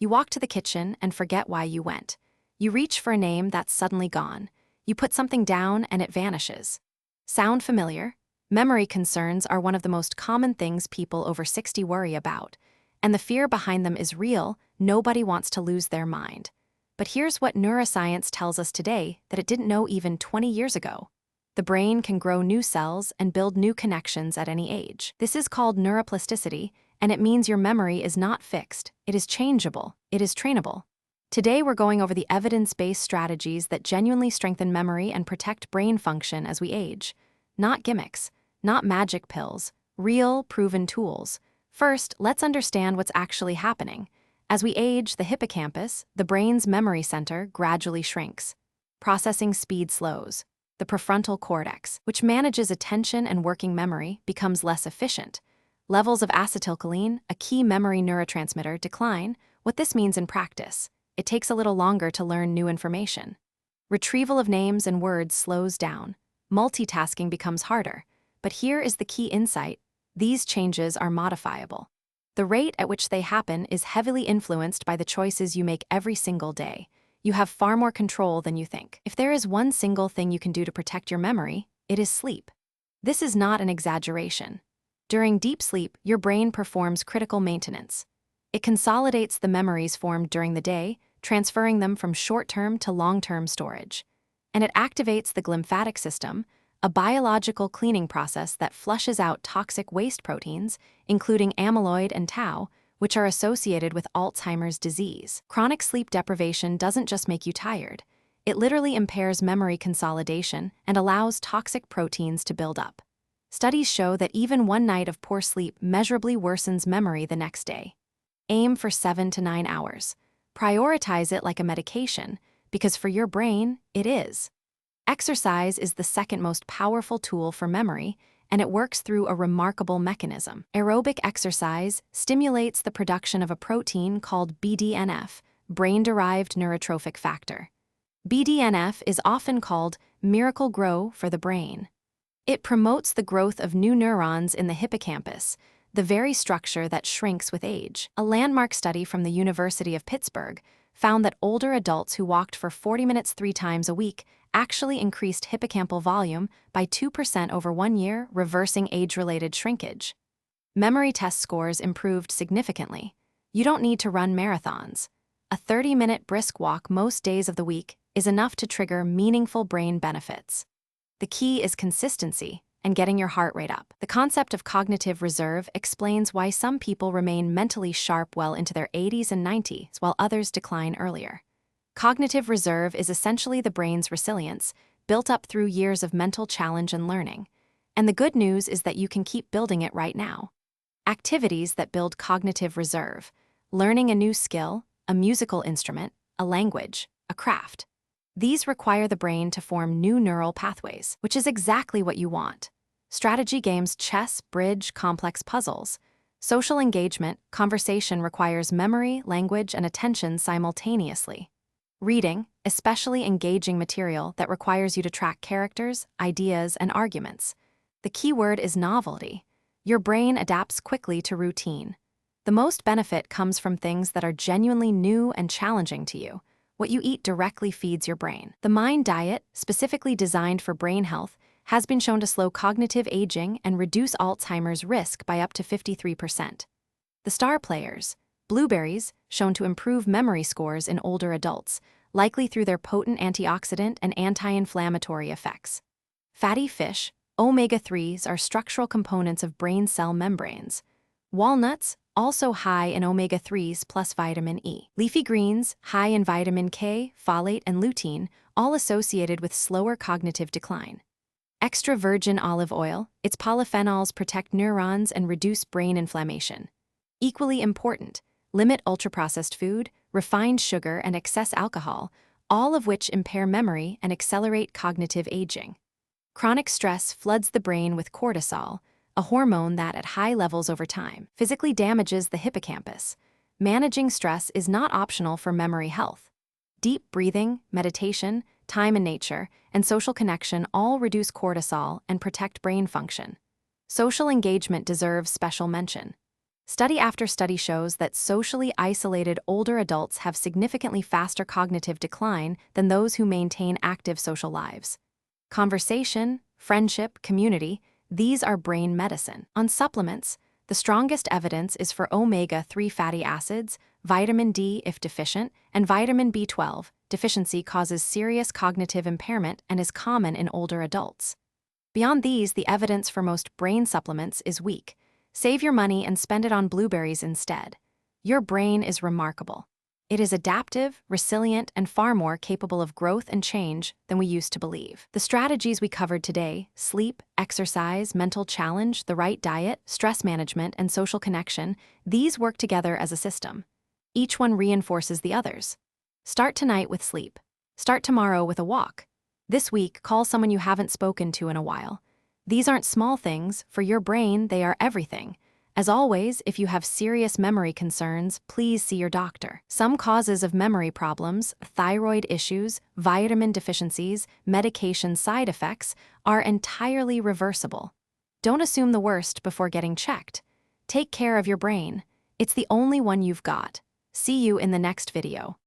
You walk to the kitchen and forget why you went. You reach for a name that's suddenly gone. You put something down and it vanishes. Sound familiar? Memory concerns are one of the most common things people over 60 worry about. And the fear behind them is real. Nobody wants to lose their mind. But here's what neuroscience tells us today that it didn't know even 20 years ago. The brain can grow new cells and build new connections at any age. This is called neuroplasticity, and it means your memory is not fixed. It is changeable. It is trainable. Today we're going over the evidence-based strategies that genuinely strengthen memory and protect brain function as we age. Not gimmicks, not magic pills, real, proven tools. First, let's understand what's actually happening. As we age, the hippocampus, the brain's memory center, gradually shrinks. Processing speed slows. The prefrontal cortex, which manages attention and working memory, becomes less efficient. Levels of acetylcholine, a key memory neurotransmitter, decline. What this means in practice: it takes a little longer to learn new information. Retrieval of names and words slows down. Multitasking becomes harder. But here is the key insight: these changes are modifiable. The rate at which they happen is heavily influenced by the choices you make every single day. You have far more control than you think. If there is one single thing you can do to protect your memory, it is sleep. This is not an exaggeration. During deep sleep, your brain performs critical maintenance. It consolidates the memories formed during the day, transferring them from short-term to long-term storage. And it activates the glymphatic system, a biological cleaning process that flushes out toxic waste proteins, including amyloid and tau, which are associated with Alzheimer's disease. Chronic sleep deprivation doesn't just make you tired. It literally impairs memory consolidation and allows toxic proteins to build up. Studies show that even one night of poor sleep measurably worsens memory the next day. Aim for 7 to 9 hours. Prioritize it like a medication, because for your brain, it is. Exercise is the second most powerful tool for memory, and it works through a remarkable mechanism. Aerobic exercise stimulates the production of a protein called BDNF, brain-derived neurotrophic factor. BDNF is often called miracle grow for the brain. It promotes the growth of new neurons in the hippocampus, the very structure that shrinks with age. A landmark study from the University of Pittsburgh found that older adults who walked for 40 minutes 3 times a week actually increased hippocampal volume by 2% over 1 year, reversing age-related shrinkage. Memory test scores improved significantly. You don't need to run marathons. A 30-minute brisk walk most days of the week is enough to trigger meaningful brain benefits. The key is consistency and getting your heart rate up. The concept of cognitive reserve explains why some people remain mentally sharp well into their 80s and 90s, while others decline earlier. Cognitive reserve is essentially the brain's resilience, built up through years of mental challenge and learning. And the good news is that you can keep building it right now. Activities that build cognitive reserve: learning a new skill, a musical instrument, a language, a craft. These require the brain to form new neural pathways, which is exactly what you want. Strategy games, chess, bridge, complex puzzles. Social engagement, conversation requires memory, language, and attention simultaneously. Reading, especially engaging material that requires you to track characters, ideas, and arguments. The key word is novelty. Your brain adapts quickly to routine. The most benefit comes from things that are genuinely new and challenging to you. What you eat directly feeds your brain. The Mind diet, specifically designed for brain health, has been shown to slow cognitive aging and reduce Alzheimer's risk by up to 53%. The Star players, blueberries, shown to improve memory scores in older adults, likely through their potent antioxidant and anti-inflammatory effects. Fatty fish, omega-3s, are structural components of brain cell membranes. Walnuts, also high in omega-3s plus vitamin E. Leafy greens, high in vitamin K, folate, and lutein, all associated with slower cognitive decline. Extra virgin olive oil, its polyphenols protect neurons and reduce brain inflammation. Equally important, limit ultra-processed food, refined sugar, and excess alcohol, all of which impair memory and accelerate cognitive aging. Chronic stress floods the brain with cortisol, a hormone that, at high levels over time, physically damages the hippocampus. Managing stress is not optional for memory health. Deep breathing, meditation, time in nature, and social connection all reduce cortisol and protect brain function. Social engagement deserves special mention. Study after study shows that socially isolated older adults have significantly faster cognitive decline than those who maintain active social lives. Conversation, friendship, community, these are brain medicine. On supplements, the strongest evidence is for omega-3 fatty acids, vitamin D if deficient, and vitamin B12. Deficiency causes serious cognitive impairment and is common in older adults. Beyond these, the evidence for most brain supplements is weak. Save your money and spend it on blueberries instead. Your brain is remarkable. It is adaptive, resilient, and far more capable of growth and change than we used to believe. The strategies we covered today, sleep, exercise, mental challenge, the right diet, stress management, and social connection, these work together as a system. Each one reinforces the others. Start tonight with sleep. Start tomorrow with a walk. This week, call someone you haven't spoken to in a while. These aren't small things. For your brain, they are everything. As always, if you have serious memory concerns, please see your doctor. Some causes of memory problems, thyroid issues, vitamin deficiencies, medication side effects, are entirely reversible. Don't assume the worst before getting checked. Take care of your brain. It's the only one you've got. See you in the next video.